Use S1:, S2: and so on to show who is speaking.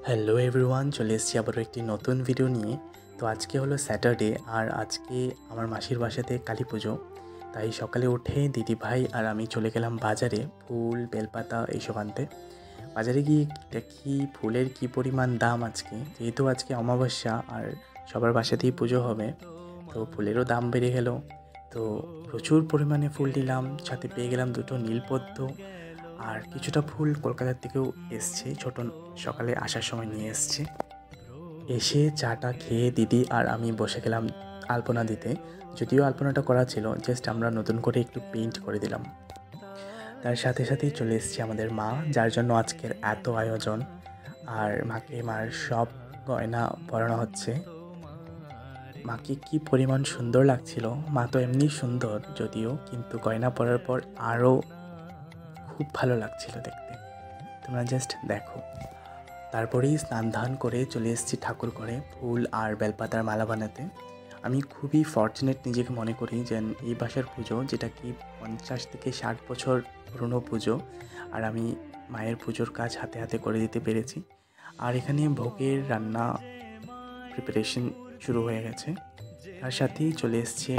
S1: Hello everyone, চলে এসেছি আবারও একটি নতুন ভিডিও নিয়ে। তো আজকে হলো স্যাটারডে, আর আজকে আমার মাসির বাসাতে কালী পুজো। তাই সকালে উঠে দিদিভাই আর আমি চলে গেলাম বাজারে ফুল, বেলপাতা এইসব আনতে। বাজারে গিয়ে দেখি ফুলের কী পরিমাণ দাম আজকে, যেহেতু আজকে অমাবস্যা আর সবার বাসাতেই পুজো হবে, তো ফুলেরও দাম বেড়ে গেল। তো প্রচুর পরিমাণে ফুল নিলাম, সাথে পেয়ে গেলাম দুটো নীলপদ্ম, আর কিছুটা ফুল কলকাতার থেকেও এসছে, সকালে আসার সময় নিয়ে এসছে। এসে চাটা খেয়ে দিদি আর আমি বসে গেলাম আলপনা দিতে। যদিও আলপনাটা করা ছিল, জাস্ট আমরা নতুন করে একটু পেইন্ট করে দিলাম। তার সাথে সাথেই চলে এসছে আমাদের মা, যার জন্য আজকের এত আয়োজন। আর মার সব গয়না পরানো হচ্ছে। মাকে কি পরিমাণ সুন্দর লাগছিল। মা তো এমনি সুন্দর যদিও, কিন্তু গয়না পরার পর আরও খুব ভালো লাগছিল দেখতে। তোমরা জাস্ট দেখো। তারপরেই স্নান ধান করে চলে এসেছি ঠাকুর ঘরে ফুল আর বেলপাতার মালা বানাতে। আমি খুবই ফর্চুনেট নিজেকে মনে করি যে এই বাসার পুজো, যেটা কি 50 থেকে 60 বছর পুরনো পুজো, আর আমি মায়ের পুজোর কাজ হাতে হাতে করে দিতে পেরেছি। আর এখানে ভোগের রান্না প্রিপারেশন শুরু হয়ে গেছে। তার সাথেই চলে এসছে